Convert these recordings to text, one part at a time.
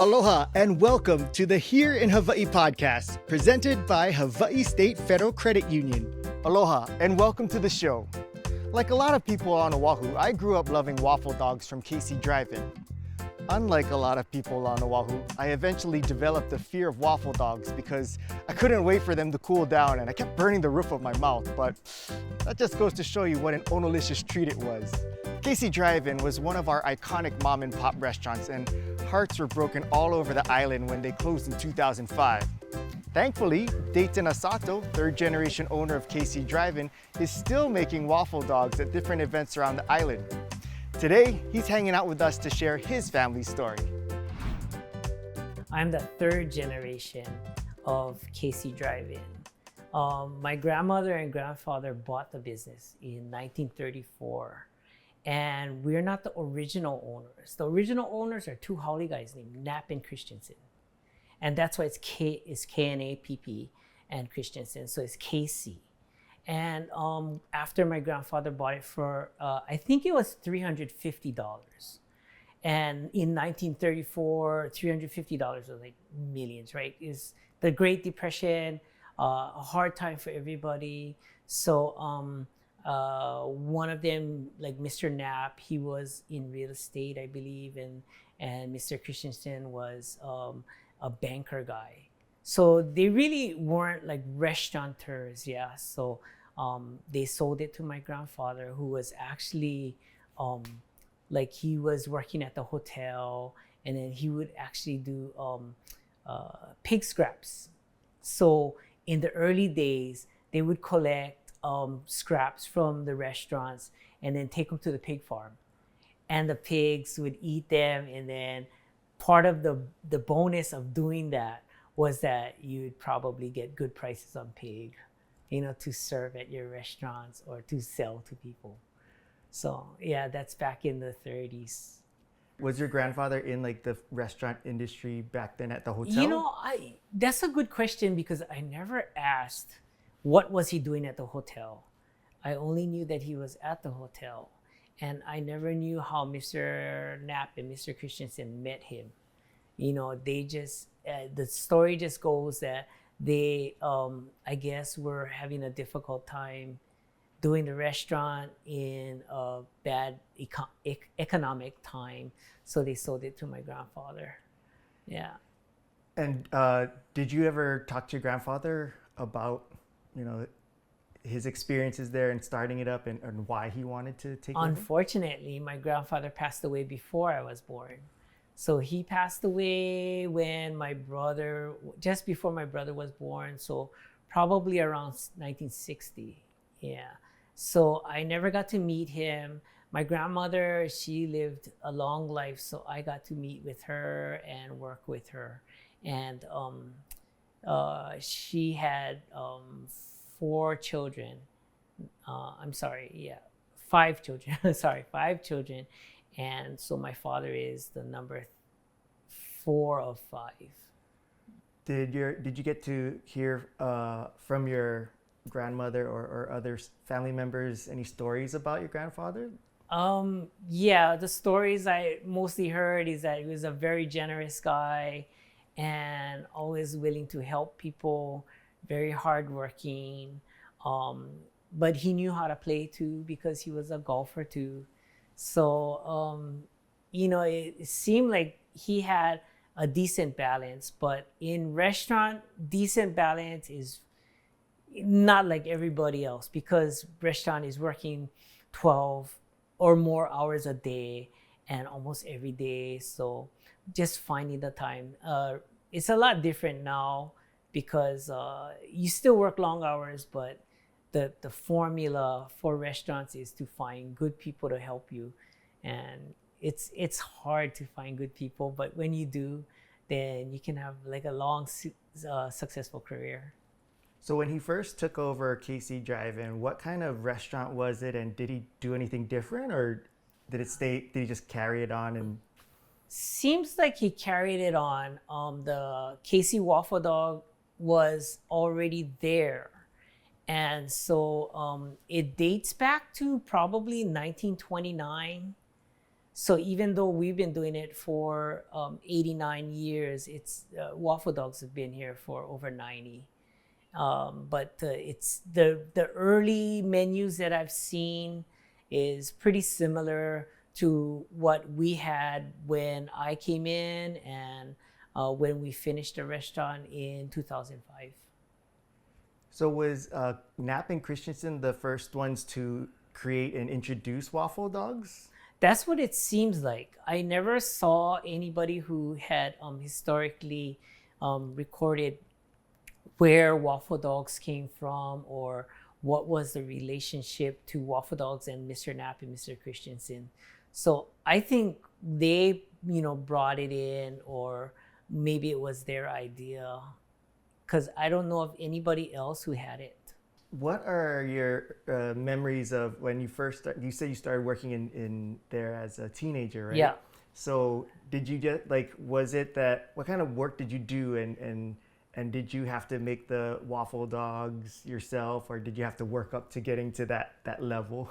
Aloha and welcome to the Here in Hawaii podcast, presented by Hawaii State Federal Credit Union. Aloha and welcome to the show. Like a lot of people on Oahu, I grew up loving waffle dogs from KC Drive-In. Unlike a lot of people on Oahu, I eventually developed a fear of waffle dogs because I couldn't wait for them to cool down and I kept burning the roof of my mouth, but that just goes to show you what an onolicious treat it was. KC Drive-In was one of our iconic mom and pop restaurants, and hearts were broken all over the island when they closed in 2005. Thankfully, Dayton Asato, third generation owner of KC Drive-In, is still making waffle dogs at different events around the island. Today, he's hanging out with us to share his family story. I'm the third generation of KC Drive-In. My grandmother and grandfather bought the business in 1934. And we're not the original owners. The original owners are two Hawaiʻi guys named Knapp and Christensen. And that's why it's K-N-A-P-P and Christensen, so it's KC. And after my grandfather bought it for, I think it was $350. And in 1934, $350 was like millions, right? It's the Great Depression, a hard time for everybody. So one of them, like Mr. Knapp, he was in real estate, I believe, and Mr. Christensen was a banker guy. So they really weren't like restaurateurs, yeah. So they sold it to my grandfather, who was actually like he was working at the hotel, and then he would actually do pig scraps. So in the early days, they would collect scraps from the restaurants and then take them to the pig farm, and the pigs would eat them. And then part of the bonus of doing that was that you'd probably get good prices on pig, to serve at your restaurants or to sell to people. So yeah, that's back in the 30s. Was your grandfather in like the restaurant industry back then at the hotel? That's a good question, because I never asked what was he doing at the hotel. I only knew that he was at the hotel, and I never knew how Mr. Knapp and Mr. Christensen met him. They just, the story just goes that they, I guess, were having a difficult time doing the restaurant in a bad economic time, so they sold it to my grandfather. Yeah. And did you ever talk to your grandfather about his experiences there and starting it up and why he wanted to take over? Unfortunately, my grandfather passed away before I was born. So he passed away when just before my brother was born. So probably around 1960. Yeah. So I never got to meet him. My grandmother, she lived a long life, so I got to meet with her and work with her. And she had 4 children. Five children. Sorry, 5 children. And so my father is the number 4 of 5. Did you get to hear from your grandmother or other family members any stories about your grandfather? Yeah, the stories I mostly heard is that he was a very generous guy and always willing to help people, very hardworking. But he knew how to play too, because he was a golfer too. So, it seemed like he had a decent balance, but in restaurant, decent balance is not like everybody else, because restaurant is working 12 or more hours a day and almost every day. So just finding the time. It's a lot different now, because you still work long hours, but the formula for restaurants is to find good people to help you. And it's hard to find good people, but when you do, then you can have like a long, successful career. So when he first took over KC Drive-In, what kind of restaurant was it, and did he do anything different, or did he just carry it on? And seems like he carried it on. The KC Waffle Dog was already there. And so it dates back to probably 1929. So even though we've been doing it for 89 years, it's Waffle Dogs have been here for over 90. But it's the early menus that I've seen is pretty similar to what we had when I came in and when we finished the restaurant in 2005. So was Knapp and Christensen the first ones to create and introduce waffle dogs? That's what it seems like. I never saw anybody who had historically recorded where Waffle Dogs came from or what was the relationship to Waffle Dogs and Mr. Knapp and Mr. Christensen. So I think they, brought it in, or maybe it was their idea, because I don't know of anybody else who had it. What are your memories of when you first you said you started working in there as a teenager, right? Yeah. So did you just was it that, what kind of work did you do, and did you have to make the waffle dogs yourself, or did you have to work up to getting to that level?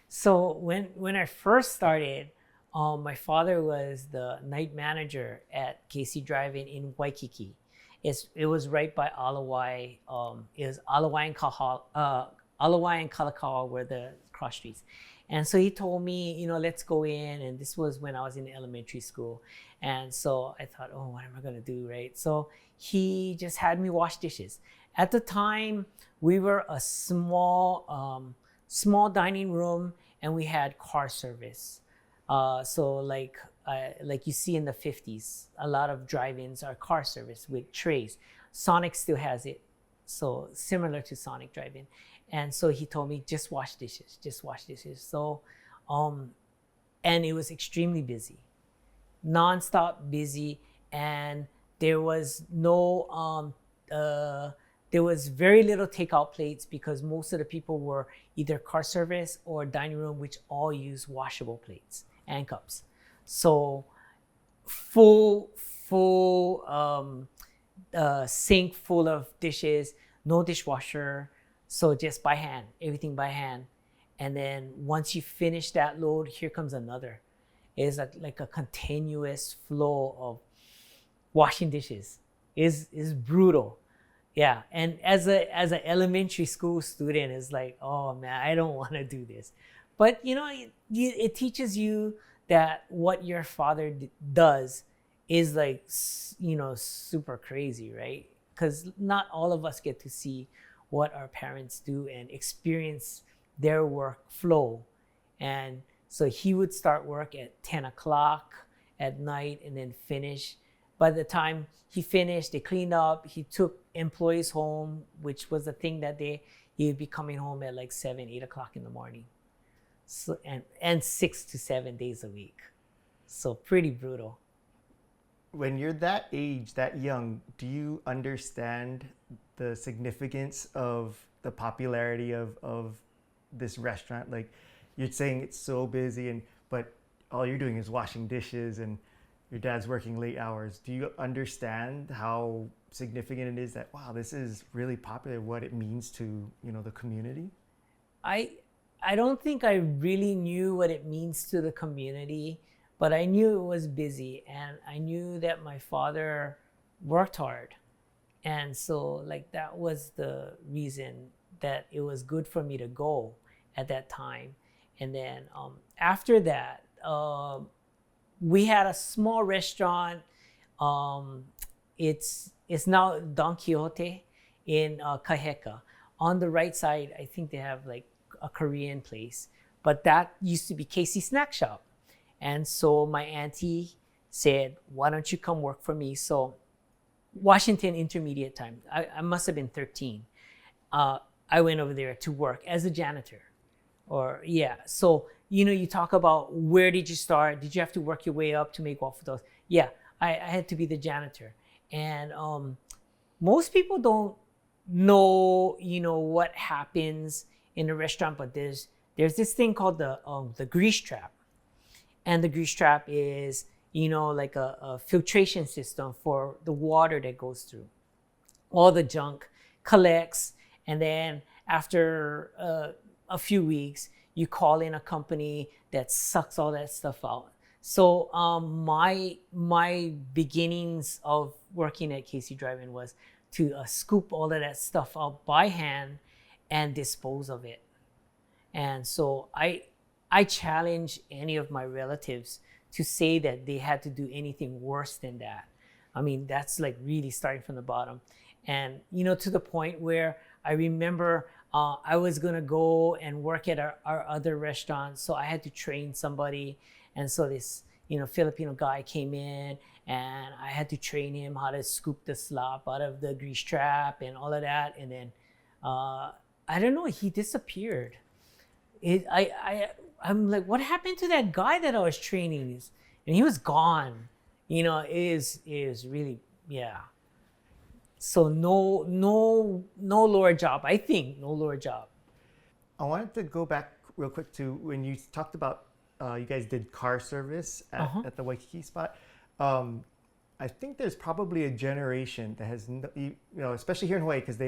So when I first started, my father was the night manager at KC Drive-In in Waikiki. It was right by Alawai. It was Alawai and Kalakaua were the cross streets. And so he told me, let's go in. And this was when I was in elementary school. And so I thought, oh, what am I going to do, right? So he just had me wash dishes. At the time, we were a small dining room, and we had car service. So like you see in the 50s, a lot of drive-ins are car service with trays. Sonic still has it, so similar to Sonic Drive-In. And so he told me, just wash dishes. So, and it was extremely busy, nonstop busy, and there was there was very little takeout plates because most of the people were either car service or dining room, which all use washable plates and cups. So full sink full of dishes, no dishwasher. So just by hand, everything by hand. And then once you finish that load, here comes another. It's like a continuous flow of washing dishes. Is brutal. Yeah, and as an elementary school student, it's like, oh man, I don't want to do this. But it teaches you that what your father does is like, super crazy, right? Because not all of us get to see what our parents do and experience their workflow. And so he would start work at 10 o'clock at night and then finish. By the time he finished, they cleaned up, he took employees home, which was the thing that he would be coming home at like 7, 8 o'clock in the morning. So, and 6 to 7 days a week. So pretty brutal. When you're that age, that young, do you understand the significance of the popularity of this restaurant? Like, you're saying it's so busy, but all you're doing is washing dishes, and your dad's working late hours. Do you understand how significant it is that, wow, this is really popular, what it means to, the community? I don't think I really knew what it means to the community, but I knew it was busy, and I knew that my father worked hard. And so that was the reason that it was good for me to go at that time. And then after that, we had a small restaurant. It's now Don Quixote in Kaheka. On the right side, I think they have like a Korean place, but that used to be KC Snack Shop. And so my auntie said, why don't you come work for me? So Washington intermediate time, I must have been 13. I went over there to work as a janitor. So, you talk about where did you start? Did you have to work your way up to make waffle dogs? Yeah, I had to be the janitor. And most people don't know, what happens in a restaurant, but there's this thing called the grease trap. And the grease trap is, like a filtration system for the water that goes through. All the junk collects, and then after a few weeks, you call in a company that sucks all that stuff out. So my beginnings of working at KC Drive-In was to scoop all of that stuff out by hand and dispose of it. And so I challenge any of my relatives to say that they had to do anything worse than that. I mean, that's like really starting from the bottom. And, you know, to the point where I remember I was going to go and work at our other restaurant. So I had to train somebody. And so this, you know, Filipino guy came in and I had to train him how to scoop the slop out of the grease trap and all of that. And then, I don't know, he disappeared. I'm like, what happened to that guy that I was training? And he was gone. You know, it is really, yeah. So no lower job. I think no lower job. I wanted to go back real quick to when you talked about you guys did car service at the Waikiki spot. I think there's probably a generation that has, you know, especially here in Hawaii, because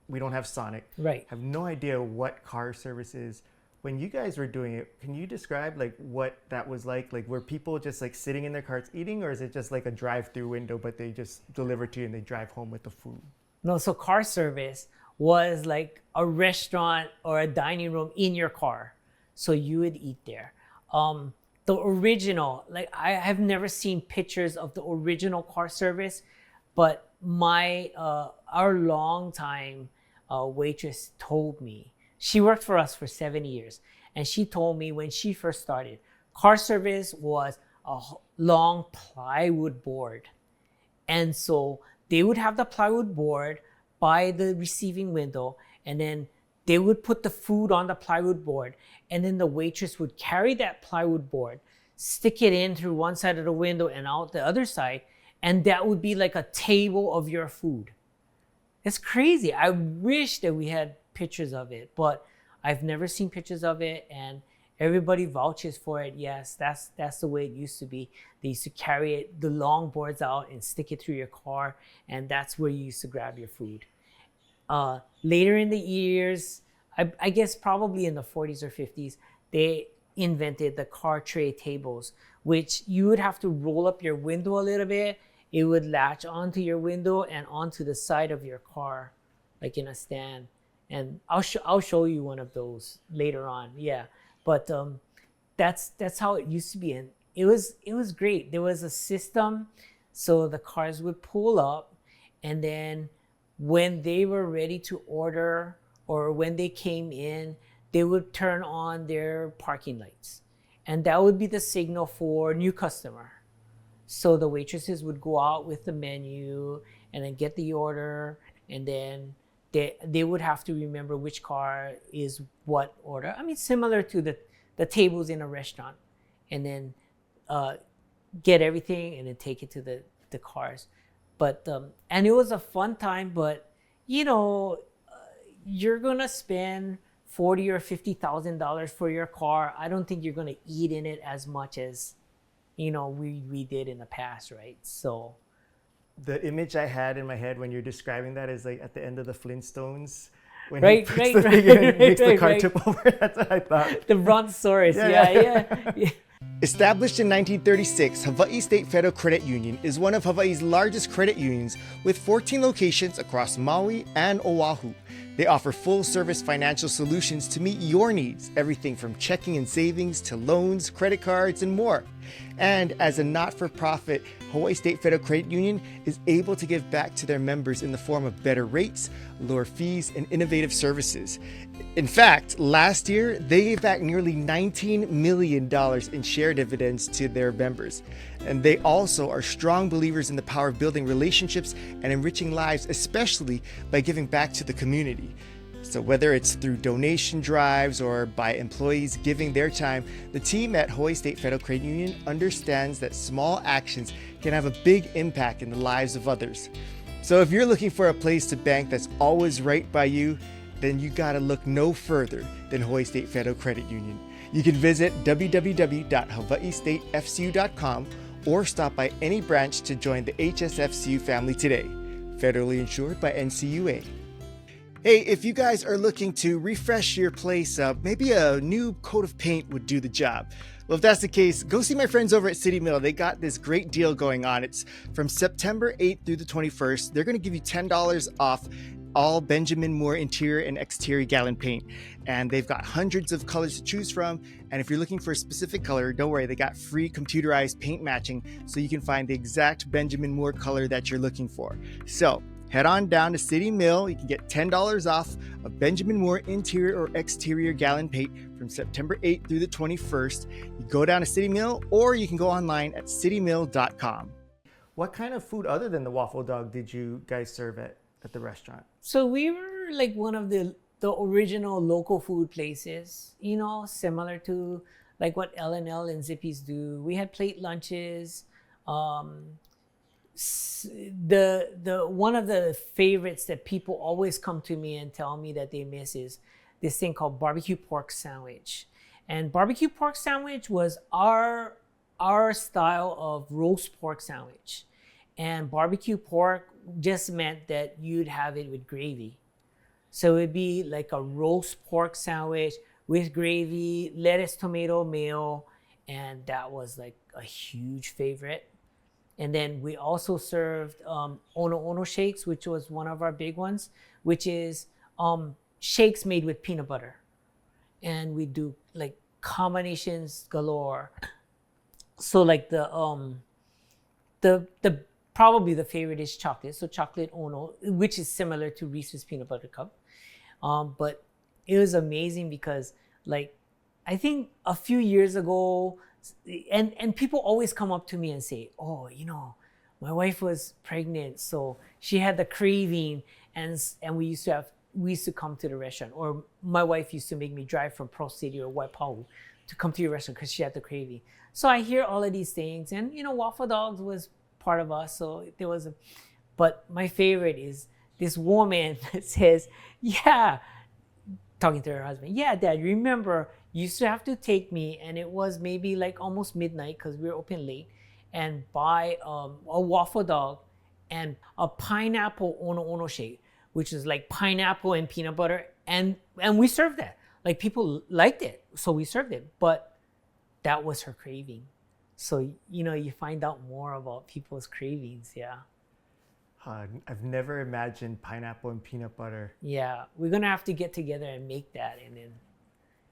we don't have Sonic. Right. Have no idea what car service is. When you guys were doing it, can you describe like what that was like? Like, were people just like sitting in their carts eating, or is it just like a drive-through window, but they just deliver to you and they drive home with the food? No, so car service was like a restaurant or a dining room in your car. So you would eat there. The original, like I have never seen pictures of the original car service, but our longtime waitress told me. She worked for us for 7 years, and she told me when she first started, car service was a long plywood board. And so they would have the plywood board by the receiving window, and then they would put the food on the plywood board, and then the waitress would carry that plywood board, stick it in through one side of the window and out the other side, and that would be like a table of your food. It's crazy. I wish that we had pictures of it, but I've never seen pictures of it, and everybody vouches for it. Yes, that's the way it used to be. They used to carry it, the long boards out, and stick it through your car, and that's where you used to grab your food. Later in the years, I guess probably in the 40s or 50s, they invented the car tray tables, which you would have to roll up your window a little bit. It would latch onto your window and onto the side of your car, like in a stand. And I'll show you one of those later on. Yeah, but that's how it used to be, and it was great. There was a system, so the cars would pull up, and then when they were ready to order or when they came in, they would turn on their parking lights, and that would be the signal for new customer. So the waitresses would go out with the menu and then get the order, and then they would have to remember which car is what order. I mean, similar to the tables in a restaurant, and then get everything and then take it to the cars. But and it was a fun time. But you know, you're gonna spend $40,000 or $50,000 for your car. I don't think you're gonna eat in it as much as, you know, we did in the past, right? So. The image I had in my head when you're describing that is like at the end of the Flintstones, when he makes the car tip over. That's what I thought. The Brontosaurus, yeah. Established in 1936, Hawaii State Federal Credit Union is one of Hawaii's largest credit unions with 14 locations across Maui and Oahu. They offer full-service financial solutions to meet your needs, everything from checking and savings to loans, credit cards, and more. And as a not-for-profit, Hawaii State Federal Credit Union is able to give back to their members in the form of better rates, lower fees, and innovative services. In fact, last year, they gave back nearly $19 million in share dividends to their members. And they also are strong believers in the power of building relationships and enriching lives, especially by giving back to the community. So whether it's through donation drives or by employees giving their time, the team at Hawaii State Federal Credit Union understands that small actions can have a big impact in the lives of others. So if you're looking for a place to bank that's always right by you, then you gotta look no further than Hawaii State Federal Credit Union. You can visit www.hawaiistatefcu.com or stop by any branch to join the HSFCU family today. Federally insured by NCUA. Hey, if you guys are looking to refresh your place up, maybe a new coat of paint would do the job. Well, if that's the case, go see my friends over at City Mill. They got this great deal going on. It's from September 8th through the 21st. They're going to give you $10 off all Benjamin Moore interior and exterior gallon paint. And they've got hundreds of colors to choose from. And if you're looking for a specific color, don't worry, they got free computerized paint matching so you can find the exact Benjamin Moore color that you're looking for. So head on down to City Mill. You can get $10 off of Benjamin Moore interior or exterior gallon paint from September 8th through the 21st. You go down to City Mill, or you can go online at citymill.com. What kind of food other than the waffle dog did you guys serve at the restaurant? So we were like one of the original local food places, similar to like what L&L and Zippy's do. We had plate lunches. The one of the favorites that people always come to me and tell me that they miss is this thing called barbecue pork sandwich. And barbecue pork sandwich was our style of roast pork sandwich. And barbecue pork just meant that you'd have it with gravy. So it'd be like a roast pork sandwich with gravy, lettuce, tomato, mayo, and that was like a huge favorite. And then we also served Ono Ono shakes, which was one of our big ones, which is shakes made with peanut butter. And we do like combinations galore. So like the probably the favorite is chocolate. So chocolate Ono, which is similar to Reese's peanut butter cup. But it was amazing because like I think a few years ago, and people always come up to me and say, oh, my wife was pregnant, so she had the craving, and we used to come to the restaurant, or my wife used to make me drive from Pearl City or Waipahu to come to your restaurant because she had the craving. So I hear all of these things, and Waffle Dogs was part of us, so there was but my favorite is this woman that says, yeah, talking to her husband, yeah, Dad, remember, you used to have to take me, and it was maybe like almost midnight because we were open late, and buy a waffle dog and a pineapple Ono Ono shake, which is like pineapple and peanut butter, and we served that. Like people liked it, so we served it, but that was her craving. So, you find out more about people's cravings, yeah. I've never imagined pineapple and peanut butter. Yeah, we're gonna have to get together and make that and then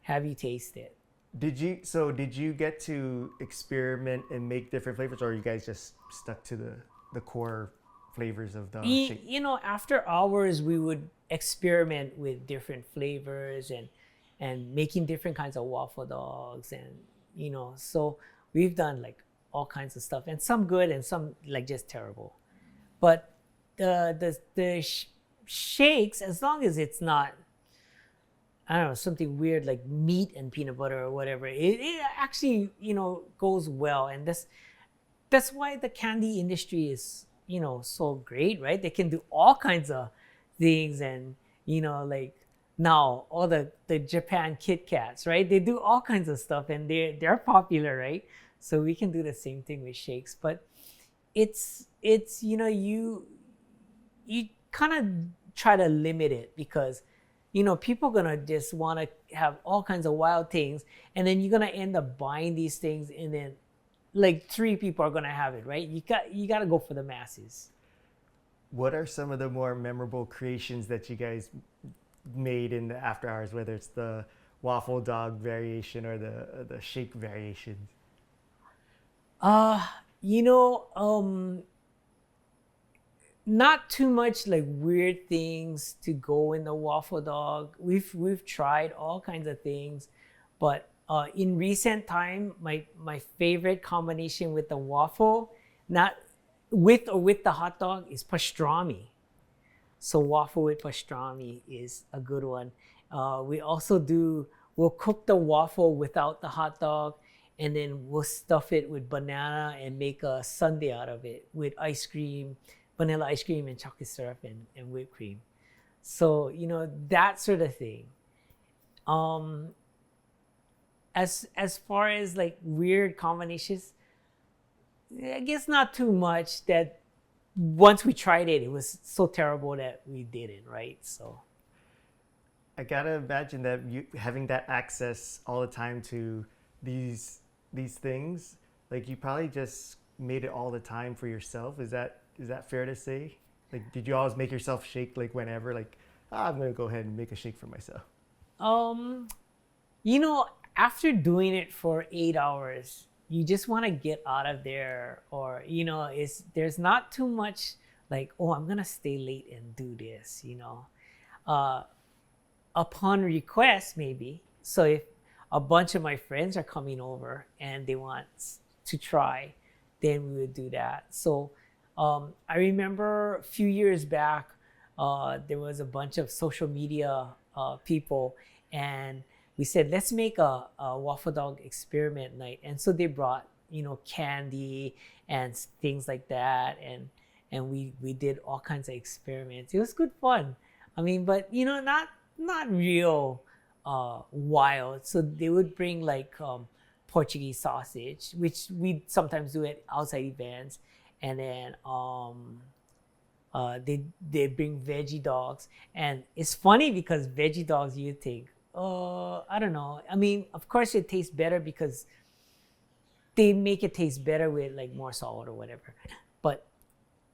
have you taste it. Did you get to experiment and make different flavors, or you guys just stuck to the core flavors of the shake? After hours, we would experiment with different flavors and making different kinds of waffle dogs, and so we've done like all kinds of stuff, and some good and some like just terrible. But the shakes, as long as it's not, I don't know, something weird like meat and peanut butter or whatever, it actually goes well, and that's why the candy industry is so great, right? They can do all kinds of things, and like now all the Japan Kit Kats, right? They do all kinds of stuff, and they're popular, right? So we can do the same thing with shakes, but it's you kind of try to limit it because people are gonna just want to have all kinds of wild things, and then you're gonna end up buying these things, and then like 3 people are gonna have it, right? You got to go for the masses. What are some of the more memorable creations that you guys made in the after hours, whether it's the waffle dog variation or the shake variations? Not too much like weird things to go in the waffle dog. We've tried all kinds of things, but in recent time, my favorite combination with the waffle, not with or with the hot dog, is pastrami. So waffle with pastrami is a good one. We'll cook the waffle without the hot dog, and then we'll stuff it with banana and make a sundae out of it with ice cream, vanilla ice cream and chocolate syrup and whipped cream. So, that sort of thing. As far as like weird combinations, I guess not too much. That once we tried it, it was so terrible that we didn't, right? So I gotta imagine that you having that access all the time to these things, like you probably just made it all the time for yourself. Is that fair to say? Like, did you always make yourself shake like whenever, like, I'm gonna go ahead and make a shake for myself? Um, After doing it for 8 hours, you just want to get out of there, or there's not too much like, oh, I'm gonna stay late and do this. Uh, Upon request, maybe. So if a bunch of my friends are coming over and they want to try, then we would do that. So I remember a few years back, there was a bunch of social media people, and we said, let's make a waffle dog experiment night. And so they brought, candy and things like that. And we did all kinds of experiments. It was good fun. I mean, but, not real wild. So they would bring like Portuguese sausage, which we sometimes do at outside events. And then they bring veggie dogs. And it's funny because veggie dogs, you think, I don't know. I mean, of course it tastes better because they make it taste better with like more salt or whatever. But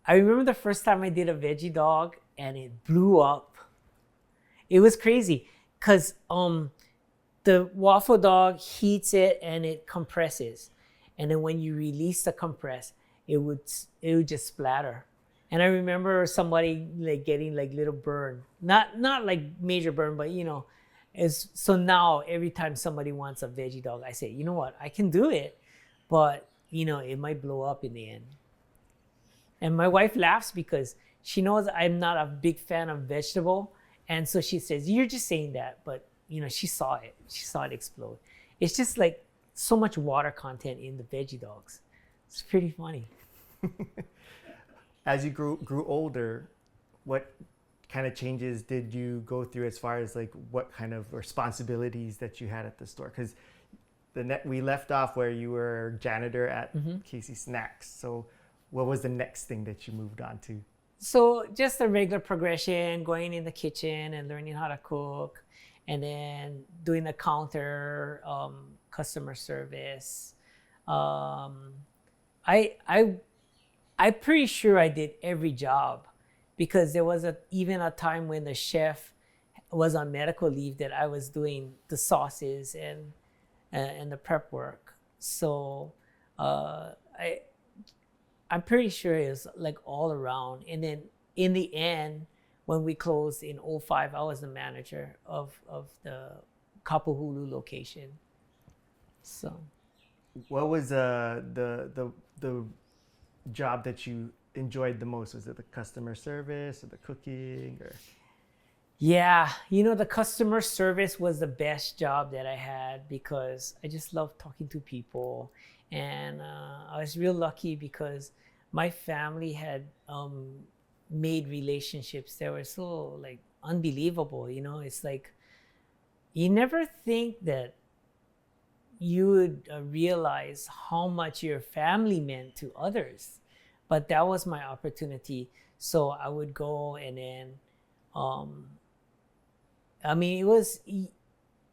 I remember the first time I did a veggie dog and it blew up. It was crazy because the waffle dog heats it and it compresses. And then when you release the compress, it would just splatter. And I remember somebody like getting like little burn, not like major burn, but so now every time somebody wants a veggie dog, I say, you know what, I can do it, but it might blow up in the end. And my wife laughs because she knows I'm not a big fan of vegetable. And so she says, you're just saying that, but she saw it explode. It's just like so much water content in the veggie dogs. It's pretty funny. As you grew older, what kind of changes did you go through as far as like what kind of responsibilities that you had at the store? Because we left off where you were janitor at KC Snacks. So what was the next thing that you moved on to? So just a regular progression, going in the kitchen and learning how to cook, and then doing the counter, customer service. I'm pretty sure I did every job, because there was even a time when the chef was on medical leave that I was doing the sauces and the prep work. So I'm pretty sure it was like all around. And then in the end, when we closed in 2005, I was the manager of the Kapahulu location. So, what was the job that you enjoyed the most? Was it the customer service or the cooking or? Yeah, the customer service was the best job that I had because I just love talking to people. And I was real lucky because my family had made relationships that were so like unbelievable. It's like you never think that you would realize how much your family meant to others. But that was my opportunity. So I would go, and then I mean,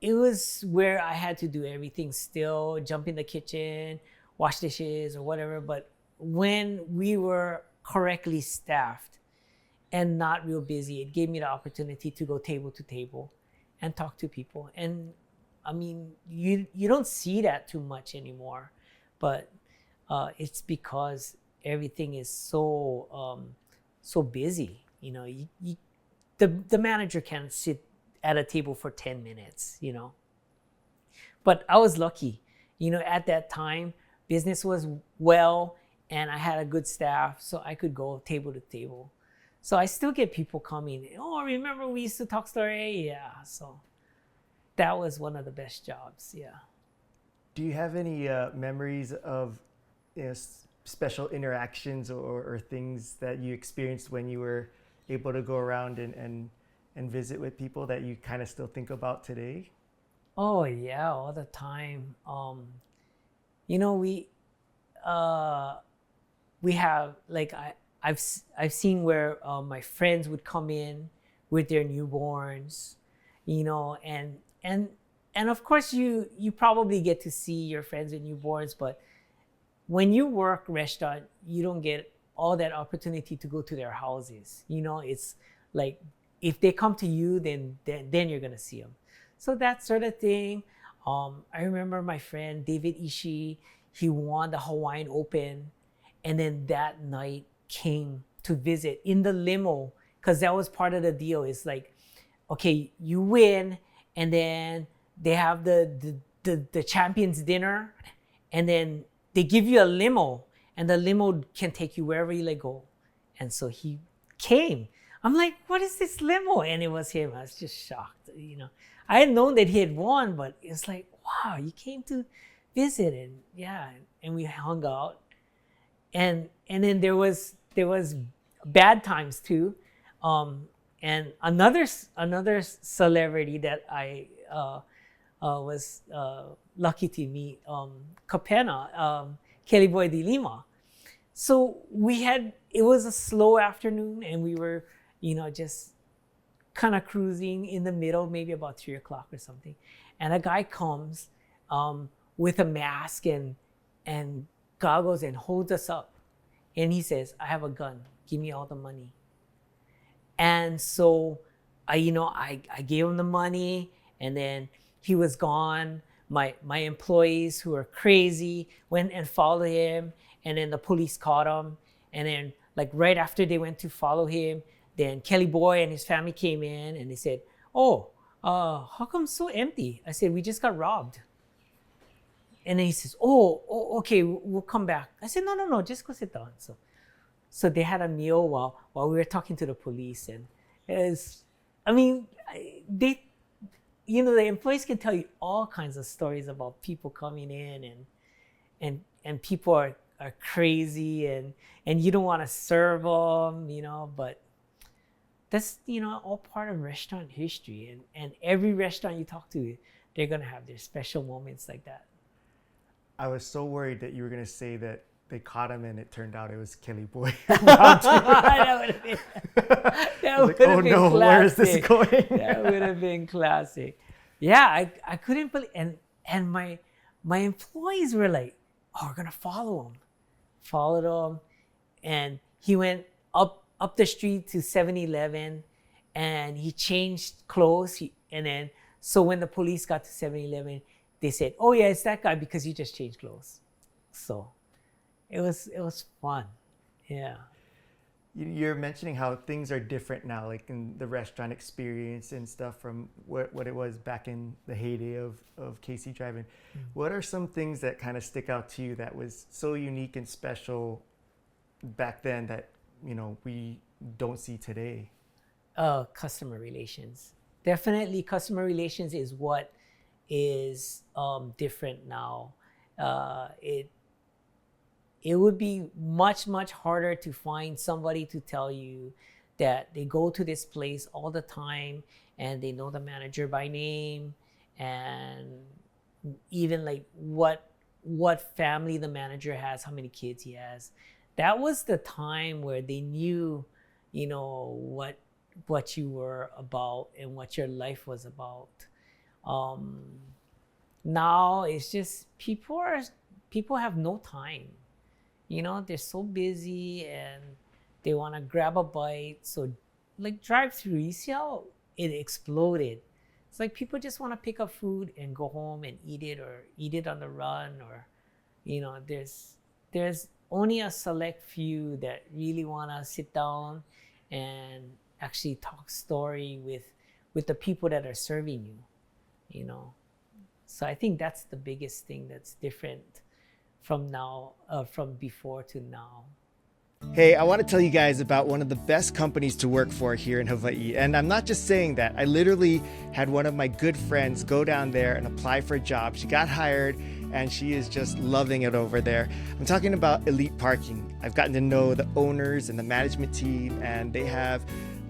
it was where I had to do everything still, jump in the kitchen, wash dishes or whatever. But when we were correctly staffed and not real busy, it gave me the opportunity to go table to table and talk to people. And I mean, you don't see that too much anymore, but it's because everything is so busy. The manager can't sit at a table for 10 minutes, But I was lucky, at that time, business was well, and I had a good staff, so I could go table to table. So I still get people coming, oh, remember we used to talk story? Yeah, so that was one of the best jobs, yeah. Do you have any memories of special interactions or things that you experienced when you were able to go around and visit with people that you kind of still think about today? Oh yeah, all the time. We have like I've seen where my friends would come in with their newborns, and of course you probably get to see your friends and newborns, but when you work restaurant, you don't get all that opportunity to go to their houses. It's like if they come to you, then you're gonna see them. So that sort of thing. I remember my friend David Ishii, he won the Hawaiian Open, and then that night came to visit in the limo, because that was part of the deal. It's like, okay, you win, and then they have the champions dinner, and then they give you a limo, and the limo can take you wherever you go. And so he came. I'm like, what is this limo? And it was him. I was just shocked. I had known that he had won, but it's like, wow, you came to visit, and we hung out. And then there was bad times too. And another celebrity that I was lucky to meet, Kapena, Kelly Boy de Lima. So it was a slow afternoon, and we were, just kind of cruising in the middle, maybe about 3 o'clock or something. And a guy comes with a mask and goggles and holds us up. And he says, I have a gun. Give me all the money. And so I gave him the money, and then he was gone. My employees, who were crazy, went and followed him, and then the police caught him. And then right after they went to follow him, then Kelly Boy and his family came in, and they said, how come so empty? I said, we just got robbed. And then he says, okay, we'll come back. I said, no, just go sit down. So they had a meal while we were talking to the police. And the employees can tell you all kinds of stories about people coming in, and people are crazy, and you don't want to serve them, but that's, all part of restaurant history. And every restaurant you talk to, they're going to have their special moments like that. I was so worried that you were going to say that they caught him and it turned out it was Kelly Boy. That would have been classic. Where is this going? That would have been classic. Yeah, I couldn't believe, and my employees were like, we're going to follow him. Followed him, and he went up the street to 7-Eleven, and he changed clothes. And then, so when the police got to 7-Eleven, they said, oh yeah, it's that guy because he just changed clothes. So it was fun. Yeah. You're mentioning how things are different now, like in the restaurant experience and stuff from what it was back in the heyday of KC Drive-In. Mm-hmm. What are some things that kind of stick out to you that was so unique and special back then that, we don't see today? Customer relations. Definitely customer relations is what is different now. It would be much, much harder to find somebody to tell you that they go to this place all the time and they know the manager by name, and even what family the manager has, how many kids he has. That was the time where they knew, what you were about and what your life was about. Now it's just people have no time. They're so busy and they want to grab a bite. So drive-through, you see how it exploded. It's like people just want to pick up food and go home and eat it, or eat it on the run, or, there's only a select few that really want to sit down and actually talk story with the people that are serving you, So I think that's the biggest thing that's different from now, from before to now. Hey, I want to tell you guys about one of the best companies to work for here in Hawaii. And I'm not just saying that. I literally had one of my good friends go down there and apply for a job. She got hired and she is just loving it over there. I'm talking about Elite Parking. I've gotten to know the owners and the management team, and they have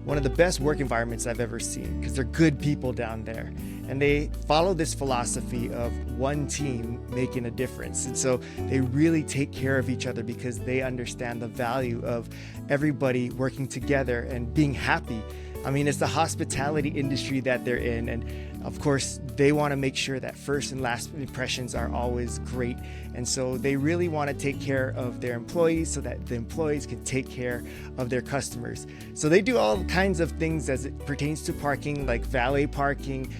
one of the best work environments I've ever seen because they're good people down there. And they follow this philosophy of one team making a difference. And so they really take care of each other because they understand the value of everybody working together and being happy I mean, it's the hospitality industry that they're in, and of course, they want to make sure that first and last impressions are always great. And so they really want to take care of their employees so that the employees can take care of their customers. So they do all kinds of things as it pertains to parking, like valet parking,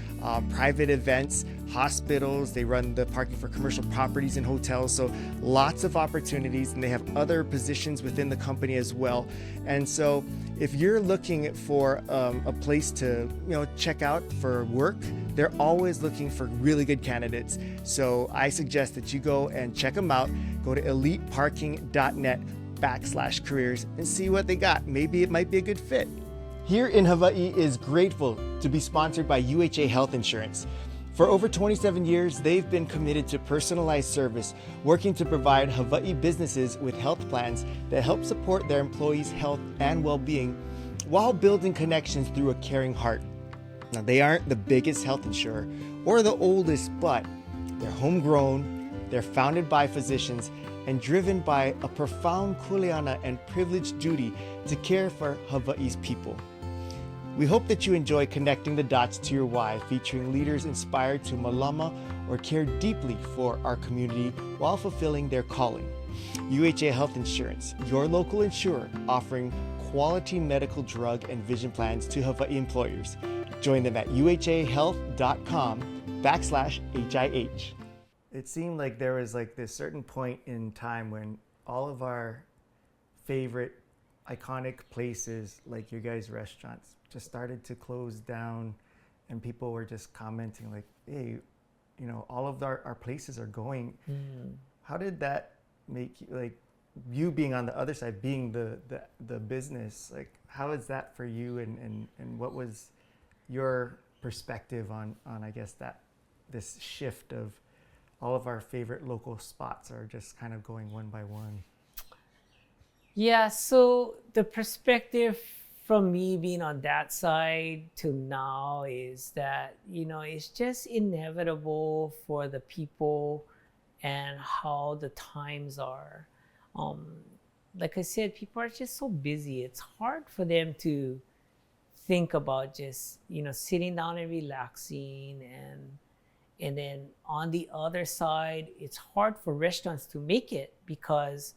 private events, hospitals. They run the parking for commercial properties and hotels. So lots of opportunities, and they have other positions within the company as well. And so if you're looking for a place to check out for work, they're always looking for really good candidates. So I suggest that you go and check them out. Go to eliteparking.net/careers and see what they got. Maybe it might be a good fit. Here in Hawaii is grateful to be sponsored by UHA Health Insurance. For over 27 years, they've been committed to personalized service, working to provide Hawaii businesses with health plans that help support their employees' health and well-being while building connections through a caring heart. Now, they aren't the biggest health insurer or the oldest, but they're homegrown, they're founded by physicians, and driven by a profound kuleana and privileged duty to care for Hawaii's people. We hope that you enjoy connecting the dots to your why, featuring leaders inspired to malama or care deeply for our community while fulfilling their calling. UHA Health Insurance, your local insurer, offering quality medical, drug, and vision plans to Hawaii employers. Join them at uhahealth.com/HIH. It seemed like there was like this certain point in time when all of our favorite iconic places, like your guys' restaurants, just started to close down, and people were just commenting like, hey, all of our places are going. How did that make you, like, you being on the other side, being the business, like, how is that for you, and what was your perspective on I guess that this shift of all of our favorite local spots are just kind of going one by one? Yeah, so the perspective from me being on that side to now is that, it's just inevitable for the people and how the times are. Like I said, people are just so busy. It's hard for them to think about just, sitting down and relaxing. And then on the other side, it's hard for restaurants to make it because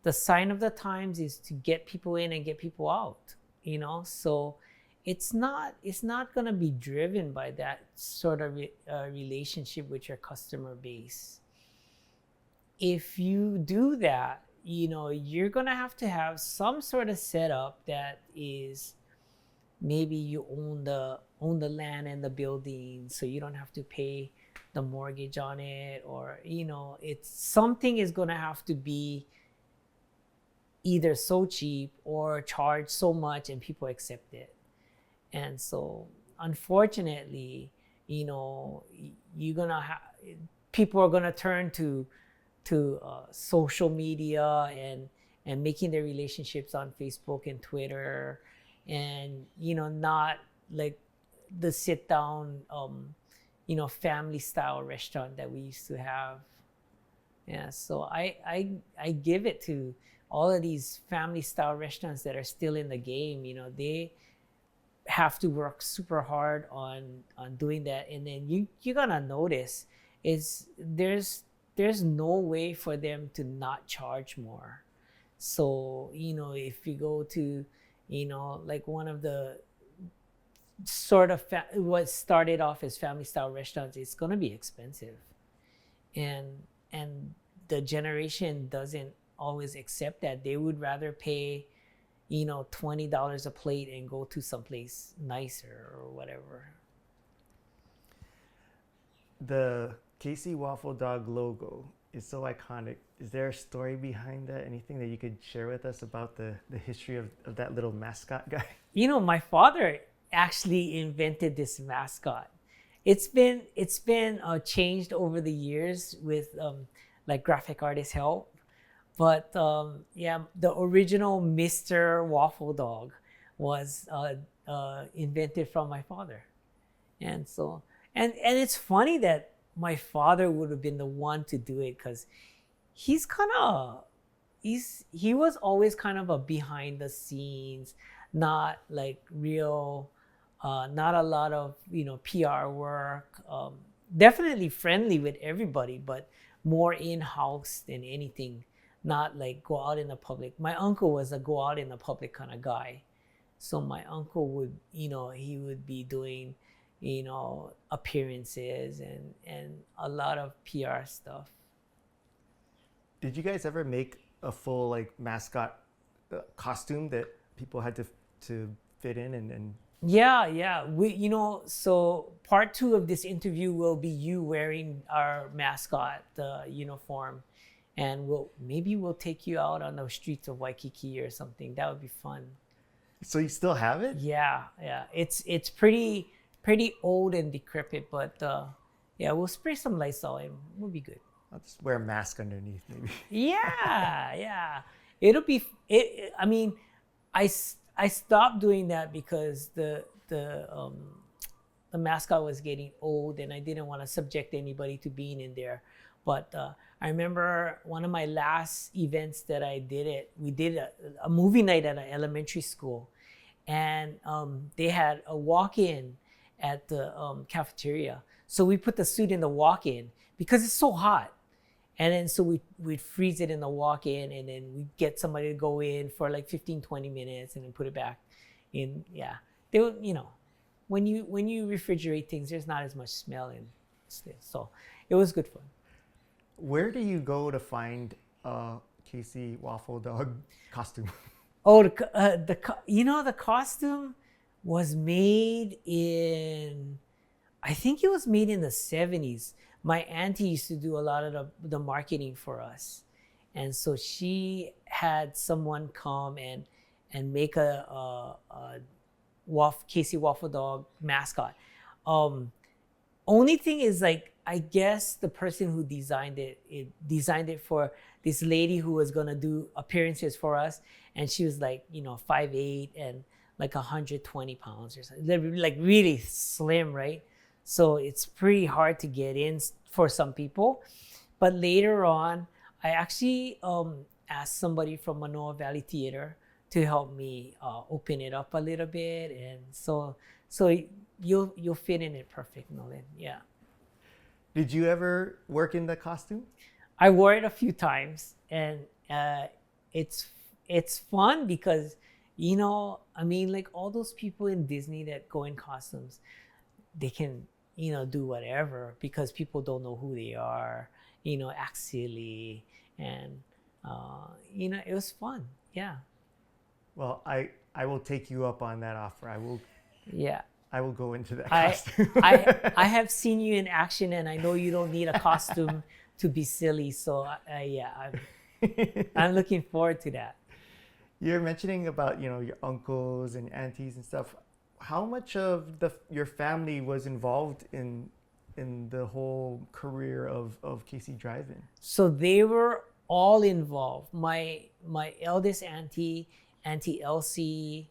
the sign of the times is to get people in and get people out, so it's not going to be driven by that sort of relationship with your customer base. If you do that, you're going to have some sort of setup that is, maybe you own the land and the building, so you don't have to pay the mortgage on it, or it's something is going to have to be either so cheap or charge so much and people accept it. And so unfortunately, people are gonna turn to social media and making their relationships on Facebook and Twitter, and not like the sit down family style restaurant that we used to have. Yeah, so I give it to all of these family style restaurants that are still in the game. They have to work super hard on doing that. And then you're gonna notice is there's no way for them to not charge more. So, if you go to, like one of the sort of what started off as family style restaurants, it's gonna be expensive. And the generation doesn't always accept that. They would rather pay, $20 a plate and go to someplace nicer or whatever. The KC Waffle Dog logo is so iconic. Is there a story behind that? Anything that you could share with us about the history of that little mascot guy? My father actually invented this mascot. It's been changed over the years with like graphic artist help. But the original Mr. Waffle Dog was invented from my father. And so, and it's funny that my father would have been the one to do it, because he's kind of, he was always kind of a behind the scenes, not like real, not a lot of PR work. Definitely friendly with everybody, but more in-house than anything. Not like go out in the public. My uncle was a go out in the public kind of guy. So my uncle would, he would be doing, appearances and a lot of PR stuff. Did you guys ever make a full like mascot costume that people had to fit in and Yeah. We, so part 2 of this interview will be you wearing our mascot uniform, and we'll take you out on the streets of Waikiki or something. That would be fun. So you still have it? Yeah. It's pretty old and decrepit, but yeah, we'll spray some Lysol and we'll be good. I'll just wear a mask underneath, maybe. Yeah. It'll be. I mean, I stopped doing that because the mascot was getting old, and I didn't want to subject anybody to being in there. But I remember one of my last events that I did we did a movie night at an elementary school, and they had a walk-in at the cafeteria. So we put the suit in the walk-in because it's so hot. And then so we'd freeze it in the walk-in, and then we'd get somebody to go in for like 15, 20 minutes and then put it back in. Yeah. They would, when you refrigerate things, there's not as much smell in stuff. So it was good fun. Where do you go to find a KC Waffle Dog costume? Oh, the costume was made in, I think it was made in the 70s. My auntie used to do a lot of the marketing for us. And so she had someone come and make a KC Waffle Dog mascot. Only thing is, like, I guess the person who designed it for this lady who was gonna do appearances for us. And she was like, 5'8" and like 120 pounds or something, like really slim, right? So it's pretty hard to get in for some people. But later on, I actually asked somebody from Manoa Valley Theater to help me open it up a little bit. And so you'll fit in it perfect, Nolan. Yeah. Did you ever work in the costume? I wore it a few times, and it's fun because, like all those people in Disney that go in costumes, they can do whatever because people don't know who they are, act silly. And, it was fun. Yeah. Well, I will take you up on that offer. I will go into that costume. I have seen you in action, and I know you don't need a costume to be silly. So I'm looking forward to that. You're mentioning about, your uncles and aunties and stuff. How much of your family was involved in the whole career of KC Drive-In? So they were all involved. My eldest auntie, Auntie Elsie,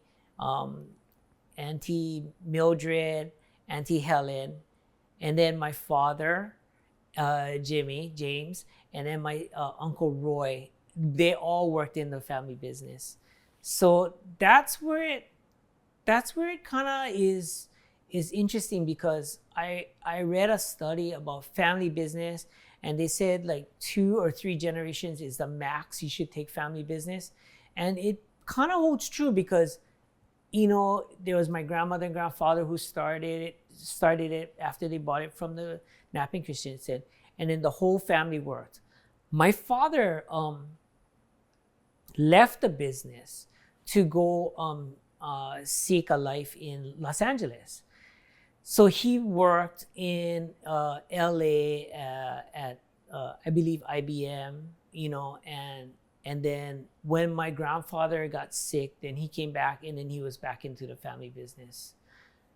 Auntie Mildred, Auntie Helen, and then my father, James, and then my Uncle Roy. They all worked in the family business. So that's where it kind of is interesting, because I read a study about family business, and they said like 2 or 3 generations is the max you should take family business. And it kind of holds true because, there was my grandmother and grandfather who started it after they bought it from the Napping Christensen, and then the whole family worked. My father left the business to go seek a life in Los Angeles. So he worked in LA at I believe IBM, and then when my grandfather got sick, then he came back, and then he was back into the family business.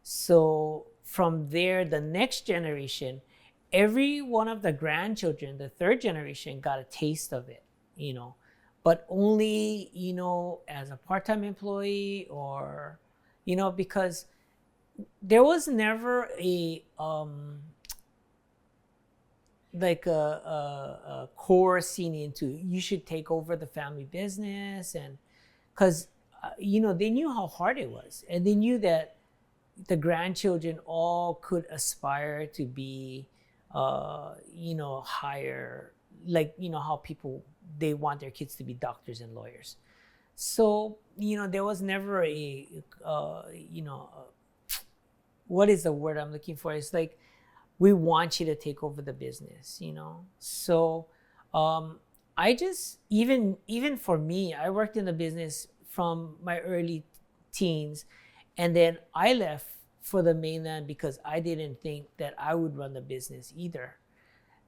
So from there, the next generation, every one of the grandchildren, the 3rd generation, got a taste of it, but only, as a part-time employee, or, because there was never like a coercing into, you should take over the family business, and because they knew how hard it was, and they knew that the grandchildren all could aspire to be higher, like how people, they want their kids to be doctors and lawyers. So there was never what is the word I'm looking for? It's like, we want you to take over the business, So I just, even for me, I worked in the business from my early teens, and then I left for the mainland because I didn't think that I would run the business either.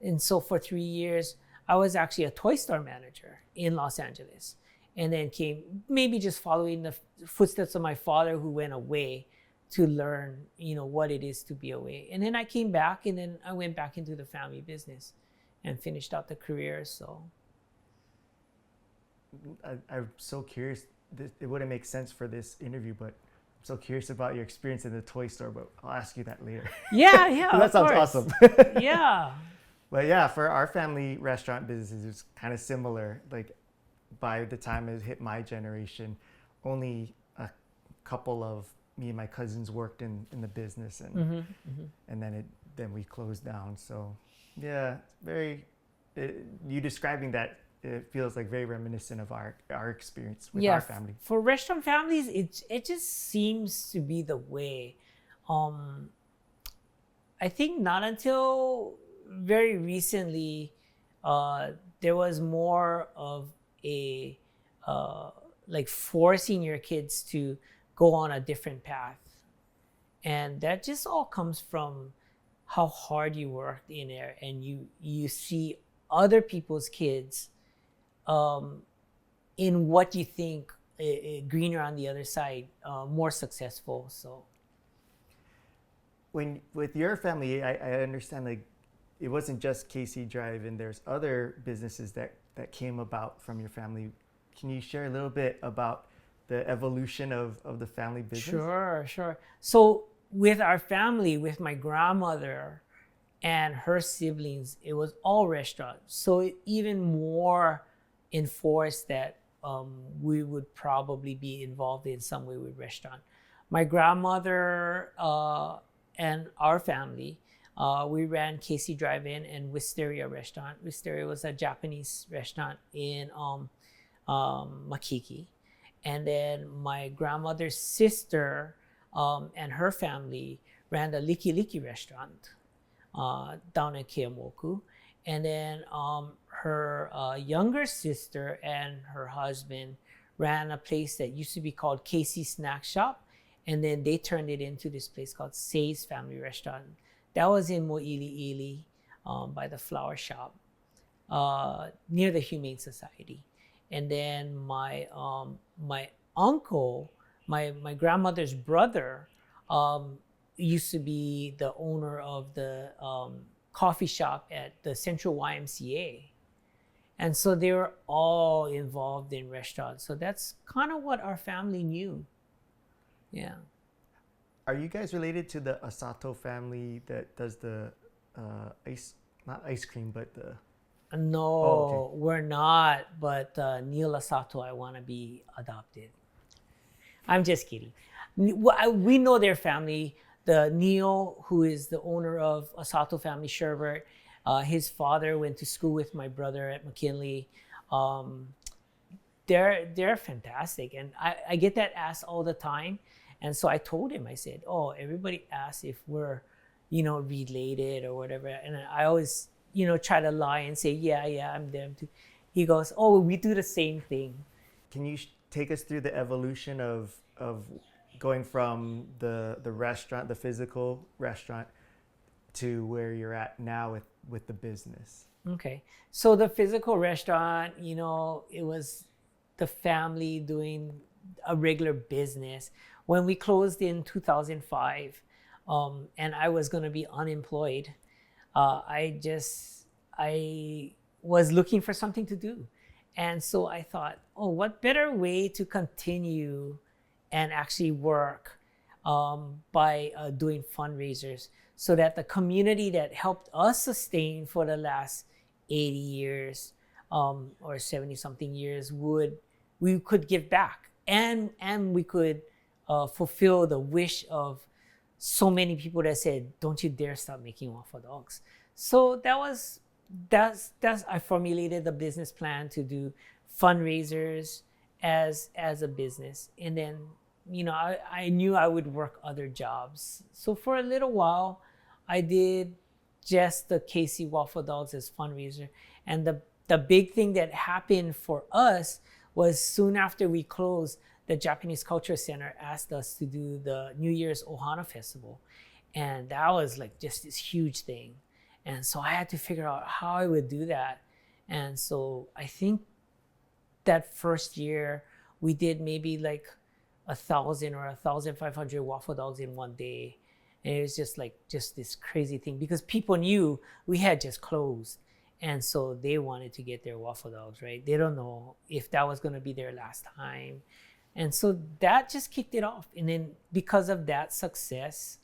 And so for 3 years, I was actually a toy store manager in Los Angeles, and then came maybe just following the footsteps of my father, who went away to learn, what it is to be away. And then I came back, and then I went back into the family business and finished out the career. So I'm so curious. It wouldn't make sense for this interview, but I'm so curious about your experience in the toy store, but I'll ask you that later. Yeah, That sounds awesome. Yeah. But yeah, for our family restaurant businesses, it's kind of similar. Like, by the time it hit my generation, only a couple of me and my cousins worked in the business, and and then we closed down. So yeah, you describing that, it feels like very reminiscent of our experience with our family. For restaurant families, it just seems to be the way. I think not until very recently there was more of a like forcing your kids to go on a different path, and that just all comes from how hard you worked in there, and you see other people's kids in what you think greener on the other side, more successful. So with your family, I understand, like, it wasn't just KC Drive-In. There's other businesses that came about from your family. Can you share a little bit about the evolution of the family business? Sure. So with our family, with my grandmother and her siblings, it was all restaurants. So it even more enforced that we would probably be involved in some way with restaurant. My grandmother and our family, we ran KC Drive-In and Wisteria restaurant. Wisteria was a Japanese restaurant in Makiki. And then my grandmother's sister and her family ran the Liki Liki restaurant down in Keamoku. And then her younger sister and her husband ran a place that used to be called KC Snack Shop. And then they turned it into this place called Say's Family Restaurant. That was in Mo'iliili by the flower shop near the Humane Society. And then my uncle, my grandmother's brother, used to be the owner of the coffee shop at the Central YMCA. And so they were all involved in restaurants. So that's kind of what our family knew. Yeah. Are you guys related to the Asato family that does the not ice cream, but the... No, we're not. But Neil Asato, I want to be adopted. I'm just kidding. We know their family. The Neil, who is the owner of Asato Family Sherbet, his father went to school with my brother at McKinley. They're fantastic, and I get that asked all the time. And so I told him, I said, "Oh, everybody asks if we're, related or whatever." And I always, try to lie and say, yeah, I'm them too. He goes, "Oh, we do the same thing." Can you take us through the evolution of going from the restaurant, the physical restaurant, to where you're at now with the business? Okay. So the physical restaurant, it was the family doing a regular business. When we closed in 2005, and I was going to be unemployed, I was looking for something to do. And so I thought, what better way to continue and actually work by doing fundraisers. so that the community that helped us sustain for the last 80 years or 70 something years we could give back, and we could fulfill the wish of so many people that said, don't you dare stop making waffle dogs. So that's I formulated the business plan to do fundraisers as a business. And then, I knew I would work other jobs. So for a little while, I did just the KC Waffle Dogs as fundraiser. And the big thing that happened for us was soon after we closed, the Japanese Culture Center asked us to do the New Year's Ohana Festival. And that was like just this huge thing. And so I had to figure out how I would do that. And so I think that first year we did maybe like 1,000 or 1,500 waffle dogs in one day. And it was just this crazy thing because people knew we had just closed. And so they wanted to get their waffle dogs, right? They don't know if that was going to be their last time. And so that just kicked it off. And then because of that success,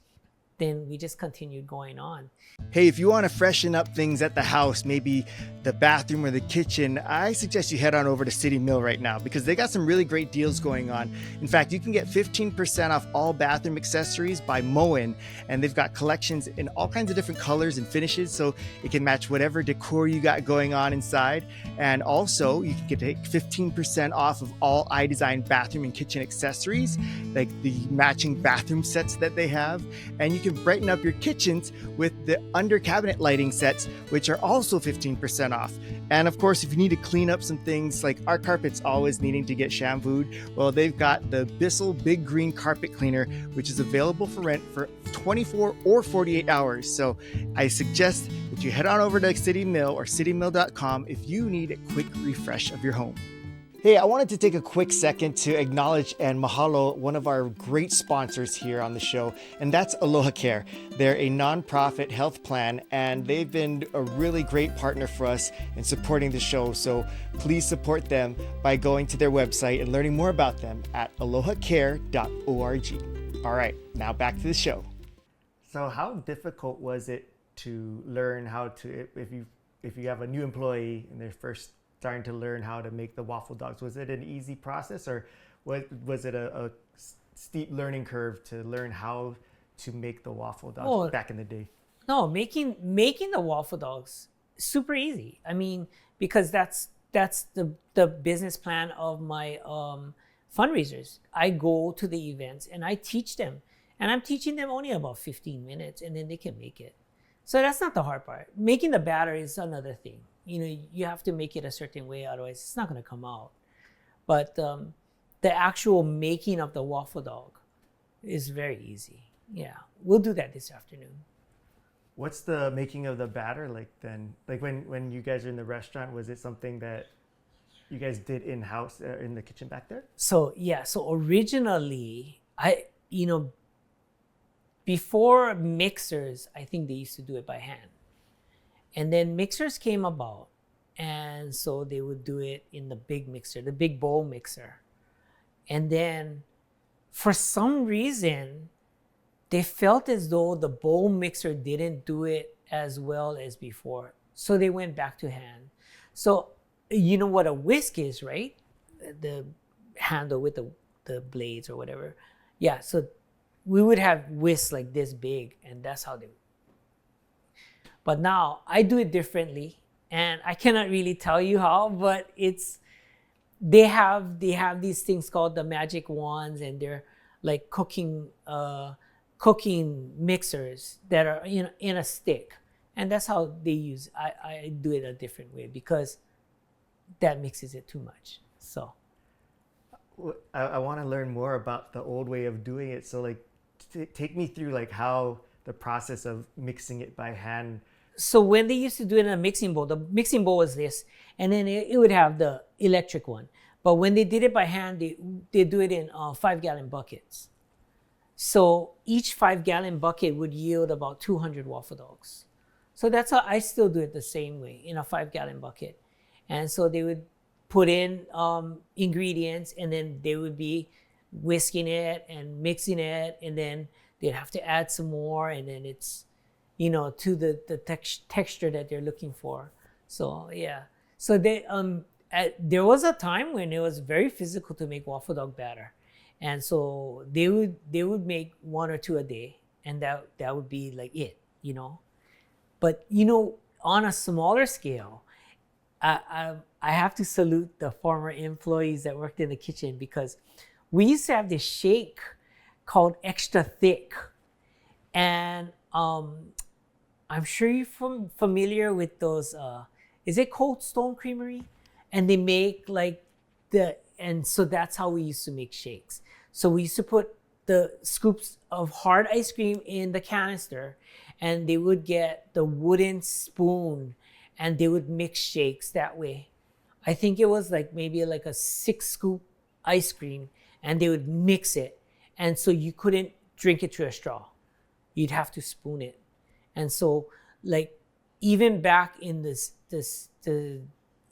then we just continued going on. Hey, if you want to freshen up things at the house, maybe the bathroom or the kitchen, I suggest you head on over to City Mill right now because they got some really great deals going on. In fact, you can get 15% off all bathroom accessories by Moen, and they've got collections in all kinds of different colors and finishes, so it can match whatever decor you got going on inside. And also, you can take 15% off of all iDesign bathroom and kitchen accessories, like the matching bathroom sets that they have. And you can brighten up your kitchens with the under cabinet lighting sets, which are also 15% off. And of course, if you need to clean up some things, like our carpet's always needing to get shampooed, well, they've got the Bissell Big Green Carpet Cleaner, which is available for rent for 24 or 48 hours. So I suggest that you head on over to City Mill or citymill.com if you need a quick refresh of your home. Hey, I wanted to take a quick second to acknowledge and mahalo one of our great sponsors here on the show, and that's Aloha Care. They're a nonprofit health plan, and they've been a really great partner for us in supporting the show. So please support them by going to their website and learning more about them at alohacare.org. All right, now back to the show. So how difficult was it to learn how to, if you have a new employee and they're first starting to learn how to make the waffle dogs? Was it an easy process, or was it a steep learning curve to learn how to make the waffle dogs back in the day? No, making the waffle dogs super easy. I mean, because that's the business plan of my fundraisers. I go to the events and I teach them, and I'm teaching them only about 15 minutes, and then they can make it. So that's not the hard part. Making the batter is another thing. You have to make it a certain way, otherwise it's not going to come out. But the actual making of the waffle dog is very easy. Yeah, we'll do that this afternoon. What's the making of the batter like then? Like when you guys are in the restaurant, was it something that you guys did in-house in the kitchen back there? So originally, before mixers, I think they used to do it by hand. And then mixers came about, and so they would do it in the big mixer, the big bowl mixer. And then for some reason, they felt as though the bowl mixer didn't do it as well as before. So they went back to hand. So you know what a whisk is, right? The handle with the blades or whatever. Yeah, so we would have whisks like this big, and that's how they would. But now I do it differently, and I cannot really tell you how, but they have these things called the magic wands, and they're like cooking mixers that are in a stick, and that's how they use. I do it a different way because that mixes it too much. So I want to learn more about the old way of doing it. So take me through how the process of mixing it by hand. So when they used to do it in a mixing bowl, the mixing bowl was this, and then it would have the electric one. But when they did it by hand, they do it in 5-gallon buckets. So each 5-gallon bucket would yield about 200 waffle dogs. So that's how I still do it the same way, in a 5-gallon bucket. And so they would put in ingredients, and then they would be whisking it and mixing it, and then they'd have to add some more, and then it's to the texture that they're looking for. So yeah. So there was a time when it was very physical to make waffle dog batter, and so they would make one or two a day, and that would be like it. But on a smaller scale, I have to salute the former employees that worked in the kitchen, because we used to have this shake called Extra Thick, and I'm sure you're familiar with those. Is it Cold Stone Creamery? And they make and so that's how we used to make shakes. So we used to put the scoops of hard ice cream in the canister, and they would get the wooden spoon and they would mix shakes that way. I think it was maybe a 6-scoop ice cream, and they would mix it. And so you couldn't drink it through a straw. You'd have to spoon it. And so even back in the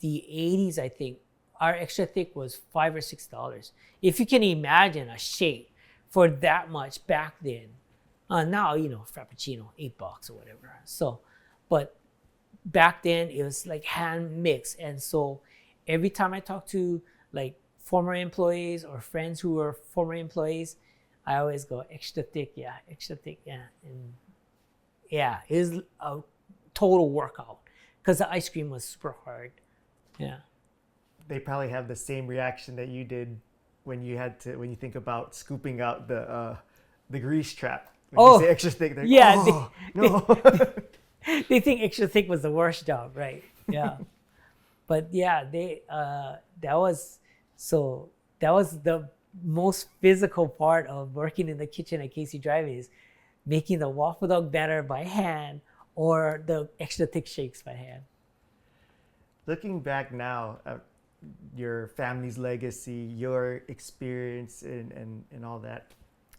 80s, I think, our Extra Thick was $5 or $6. If you can imagine a shake for that much back then. Now, Frappuccino, $8 or whatever. So, but back then it was hand mixed. And so every time I talk to former employees or friends who were former employees, I always go, Extra Thick, yeah, Extra Thick, yeah. And yeah, it was a total workout because the ice cream was super hard. Yeah. They probably have the same reaction that you did when you think about scooping out the grease trap. When you say Extra Thick, they're no. They think Extra Thick was the worst job, right? Yeah. But yeah, that was the most physical part of working in the kitchen at KC Drive, is making the waffle dog batter by hand or the Extra Thick shakes by hand. Looking back now at your family's legacy, your experience and all that,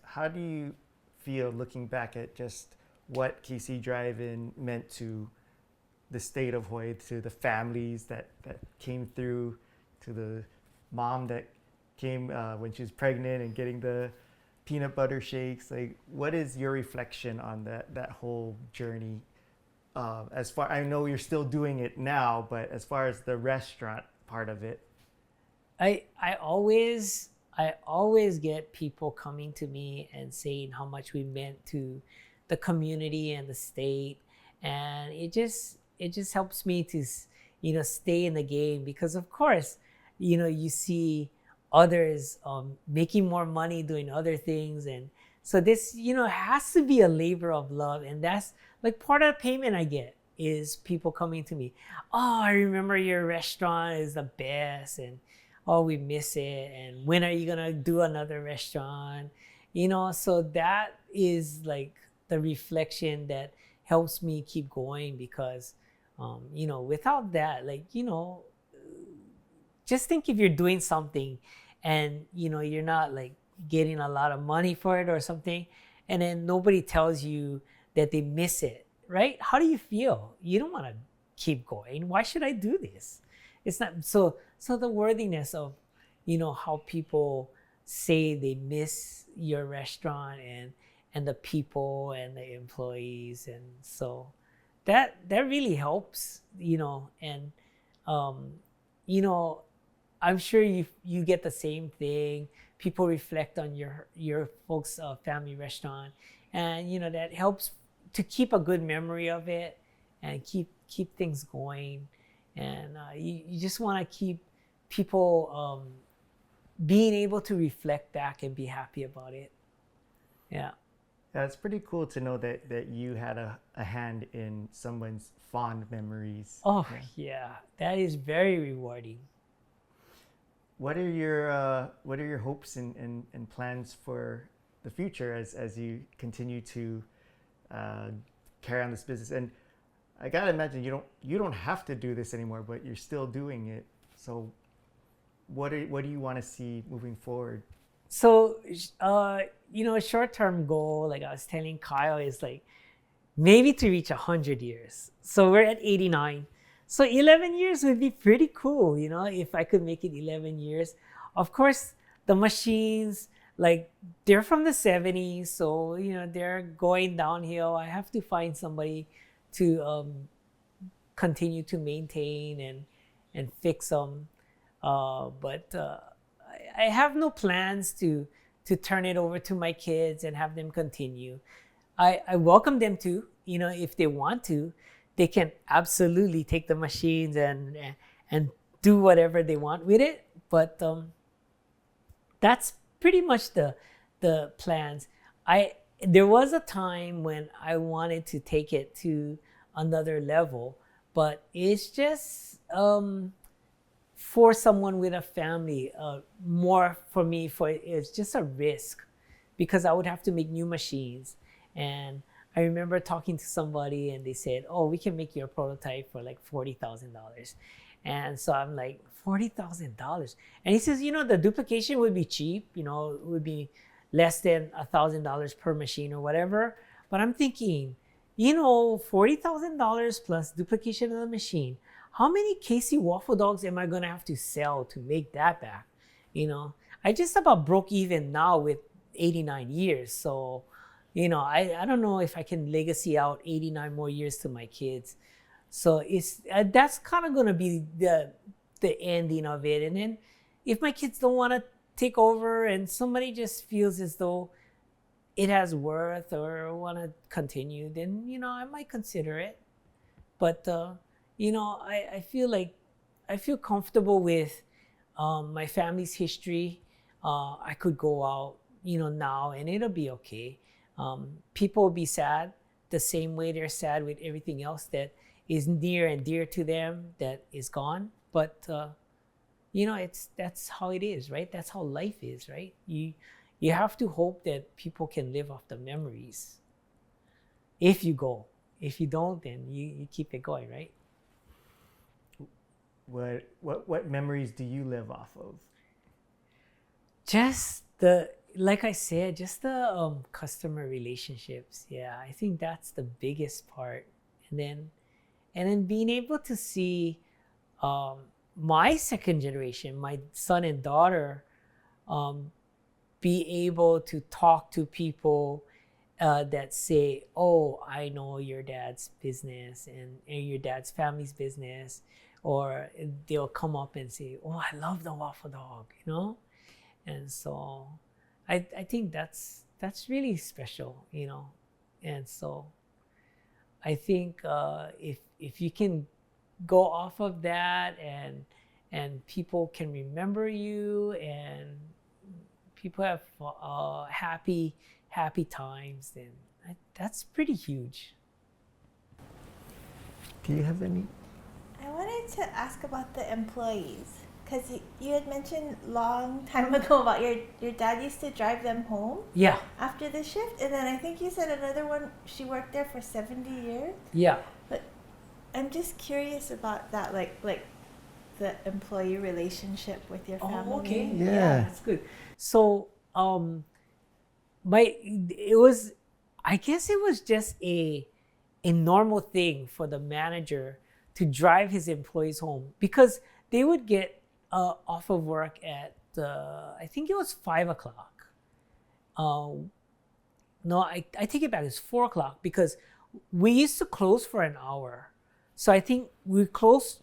how do you feel looking back at just what KC Drive-In meant to the state of Hawaii, to the families that came through, to the mom that came when she was pregnant and getting the peanut butter shakes? What is your reflection on that whole journey? I know you're still doing it now, but as far as the restaurant part of it, I always get people coming to me and saying how much we meant to the community and the state, and it just helps me to stay in the game, because of course you see others making more money doing other things, and so this has to be a labor of love, and that's part of the payment I get is people coming to me. Oh, I remember your restaurant is the best, and oh, we miss it, and when are you gonna do another restaurant? So that is the reflection that helps me keep going, because without that, just think if you're doing something and you're not getting a lot of money for it or something, and then nobody tells you that they miss it, right? How do you feel? You don't want to keep going. Why should I do this? It's not so the worthiness of how people say they miss your restaurant and the people and the employees, and so that really helps, and I'm sure you get the same thing. People reflect on your folks' family restaurant, and that helps to keep a good memory of it and keep things going. And you just want to keep people being able to reflect back and be happy about it. Yeah. Yeah, it's pretty cool to know that you had a hand in someone's fond memories. Oh, yeah. That is very rewarding. What are your hopes and plans for the future as you continue to carry on this business? And I gotta imagine you don't have to do this anymore, but you're still doing it. So what do you want to see moving forward? So a short-term goal, like I was telling Kyle, is maybe to reach 100 years. So we're at 89. So 11 years would be pretty cool, if I could make it 11 years. Of course, the machines, like they're from the 70s, so they're going downhill. I have to find somebody to continue to maintain and fix them. But I have no plans to turn it over to my kids and have them continue. I welcome them to, if they want to, they can absolutely take the machines and do whatever they want with it. But that's pretty much the plans. There was a time when I wanted to take it to another level, but it's just for someone with a family, more for me, it's just a risk, because I would have to make new machines. And I remember talking to somebody and they said, oh, we can make your prototype for like $40,000. And so I'm like, $40,000? And he says, the duplication would be cheap, it would be less than $1,000 per machine or whatever. But I'm thinking, $40,000 plus duplication of the machine. How many KC Waffle Dogs am I going to have to sell to make that back? I just about broke even now with 89 years. So, I don't know if I can legacy out 89 more years to my kids. So that's kind of going to be the ending of it. And then if my kids don't want to take over and somebody just feels as though it has worth or want to continue, then, I might consider it. But, I feel comfortable with my family's history. I could go out, now, and it'll be okay. People will be sad the same way they're sad with everything else that is near and dear to them that is gone. But, that's how it is, right? That's how life is, right? You have to hope that people can live off the memories. If you go. If you don't, then you keep it going, right? What memories do you live off of? Just like I said, just the customer relationships. Yeah, I think that's the biggest part. And then being able to see my second generation, my son and daughter, be able to talk to people that say, oh, I know your dad's business and your dad's family's business. Or they'll come up and say, oh, I love the waffle dog, And so I think that's really special, And so I think if you can go off of that and people can remember you and people have happy times, then that's pretty huge. Do you have any? I wanted to ask about the employees, because you had mentioned long time ago about your dad used to drive them home. Yeah. After the shift, and then I think you said another one, she worked there for 70 years. Yeah. But I'm just curious about that, like the employee relationship with your family. Oh, okay. Yeah. That's good. So, I guess it was just a normal thing for the manager to drive his employees home, because they would get off of work at I think it was 5:00. No, I take it back. It's 4:00, because we used to close for an hour. So I think we close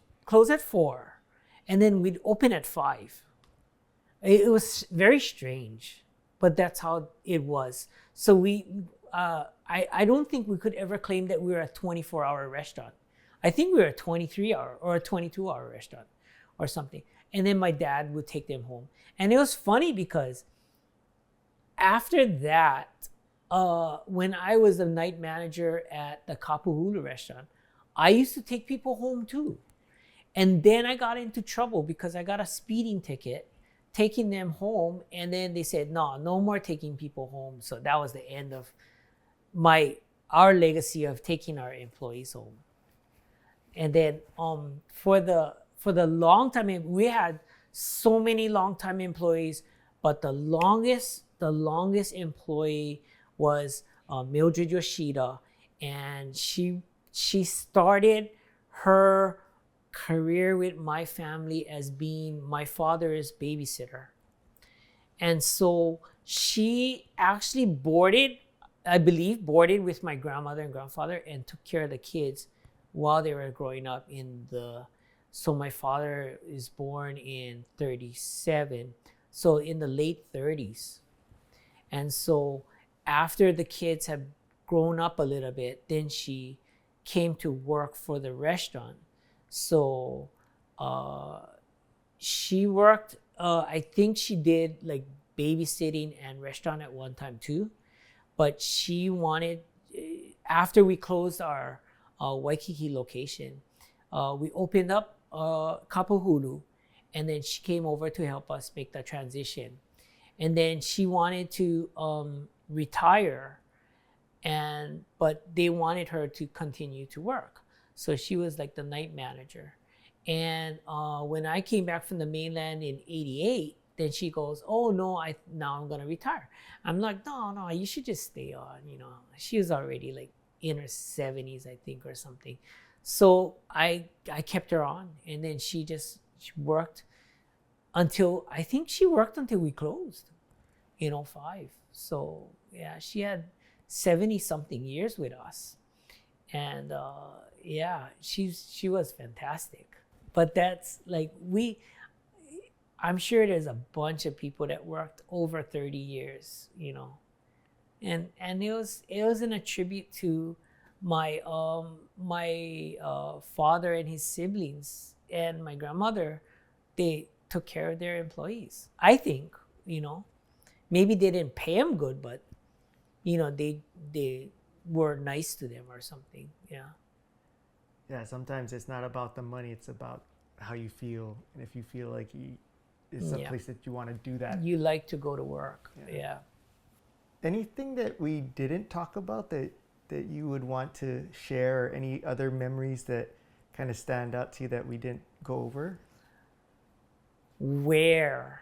at 4, and then we'd open at 5. It was very strange, but that's how it was. So I don't think we could ever claim that we were a 24-hour restaurant. I think we were a 23-hour or a 22-hour restaurant or something. And then my dad would take them home. And it was funny because after that, when I was the night manager at the Kapuhulu restaurant, I used to take people home too. And then I got into trouble because I got a speeding ticket taking them home. And then they said, no more taking people home. So that was the end of our legacy of taking our employees home. And then for the long time, we had so many long-time employees, but the longest employee was Mildred Yoshida, and she started her career with my family as being my father's babysitter. And so she actually boarded, I believe, boarded with my grandmother and grandfather and took care of the kids while they were growing up so my father is born in 37, so in the late 30s. And so after the kids had grown up a little bit, then she came to work for the restaurant. So she worked, I think she did like babysitting and restaurant at one time too. But she wanted, after we closed our Waikiki location, we opened up Kapahulu, and then she came over to help us make the transition. And then she wanted to retire, but they wanted her to continue to work. So she was like the night manager. And when I came back from the mainland in '88, then she goes, oh no, now I'm gonna retire. I'm like, no, you should just stay on, She was already like in her 70s, I think, or something. So I kept her on, and then she worked until we closed in '05. So yeah, she had 70 something years with us. And yeah, she was fantastic. But that's like, I'm sure there's a bunch of people that worked over 30 years, and it was in a tribute to my father and his siblings and my grandmother. They took care of their employees. I think, maybe they didn't pay them good, but they were nice to them or something. Yeah, sometimes it's not about the money, it's about how you feel, and if you feel like it's a place that you want to do that. You like to go to work. Yeah. Anything that we didn't talk about that you would want to share, or any other memories that kind of stand out to you that we didn't go over? Where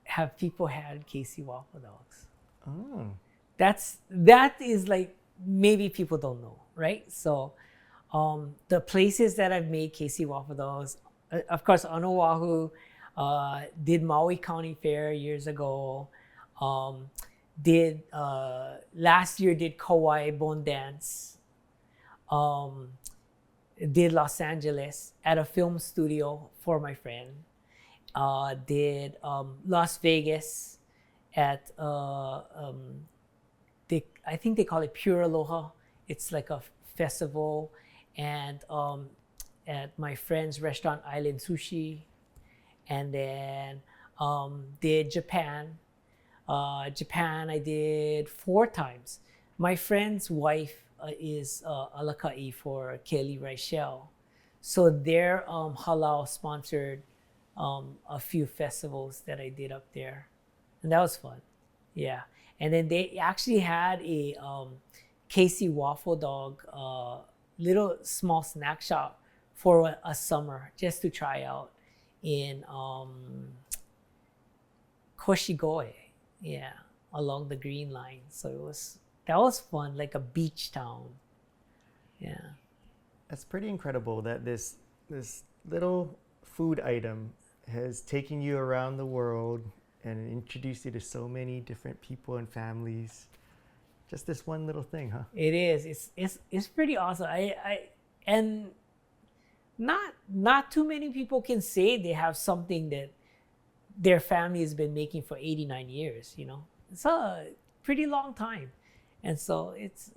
have people had KC Waffle Dogs? Oh. That is like, maybe people don't know, right? So the places that I've made KC Waffle Dogs, of course, on Oahu, did Maui County Fair years ago. Last year did Kauai Bone Dance. Did Los Angeles at a film studio for my friend. Did Las Vegas at I think they call it Pure Aloha. It's like a festival. And at my friend's restaurant, Island Sushi. And then did Japan. Japan I did 4 times. My friend's wife is alaka'i for Kelly Reichel. So their halal sponsored a few festivals that I did up there. And that was fun. Yeah. And then they actually had a KC Waffle Dog little small snack shop for a summer just to try out in Koshigoe, along the Green Line. So that was fun, like a beach town. Yeah. That's pretty incredible that this little food item has taken you around the world and introduced you to so many different people and families. Just this one little thing, huh? It is. It's pretty awesome. And not too many people can say they have something that their family has been making for 89 years. It's a pretty long time, and so it's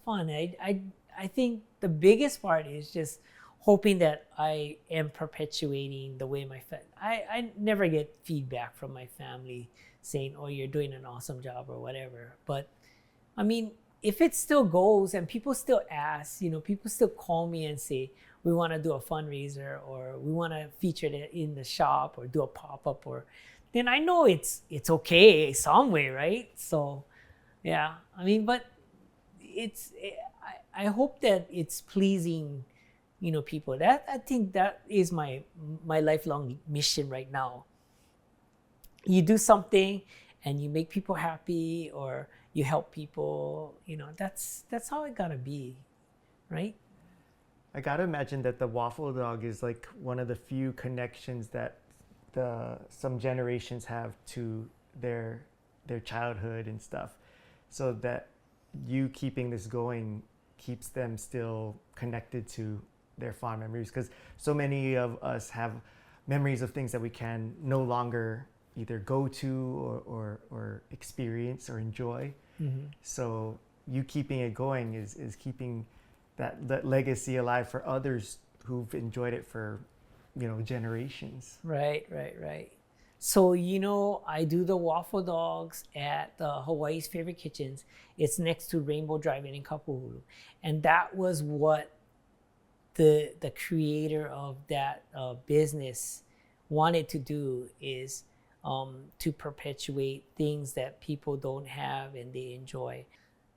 fun. I think the biggest part is just hoping that I am perpetuating the way I never get feedback from my family saying, oh, you're doing an awesome job or whatever. But I mean, if it still goes and people still ask, people still call me and say, we want to do a fundraiser, or we want to feature it in the shop, or do a pop-up, then I know it's okay some way, right? So yeah, I mean, but I hope that it's pleasing, people. That, I think that is my lifelong mission right now. You do something and you make people happy, or you help people, that's how it gotta be, right? I gotta imagine that the Waffle Dog is like one of the few connections that some generations have to their childhood and stuff, so that you keeping this going keeps them still connected to their fond memories, because so many of us have memories of things that we can no longer either go to or experience or enjoy. So you keeping it going is keeping that legacy alive for others who've enjoyed it for, generations. Right. So, I do the Waffle Dogs at Hawaii's Favorite Kitchens. It's next to Rainbow Drive-In in Kapuhulu. And that was what the creator of that business wanted to do, is to perpetuate things that people don't have and they enjoy.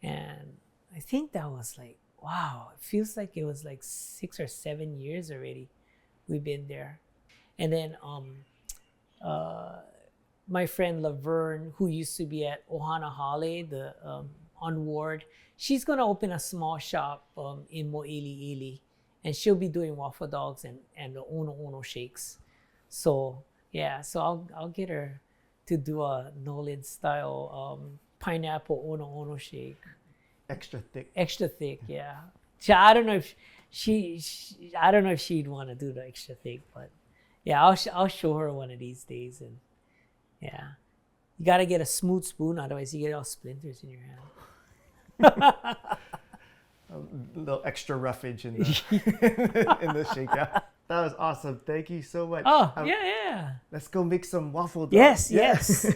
And I think that was like, wow, it feels like it was like 6 or 7 years already we've been there. And then my friend Laverne, who used to be at Ohana Hale, the on Ward, she's gonna open a small shop in Mo'iliili, and she'll be doing waffle dogs and the Ono shakes. So yeah, so I'll get her to do a Nolan style pineapple Ono shake. Extra thick, yeah. So I don't know if I don't know if she'd want to do the extra thick, but yeah, I'll show her one of these days. And yeah, you got to get a smooth spoon, otherwise you get all splinters in your hand. A little extra roughage in the in the shakeout. That was awesome. Thank you so much. Oh, yeah. Let's go make some waffle dogs. Yes.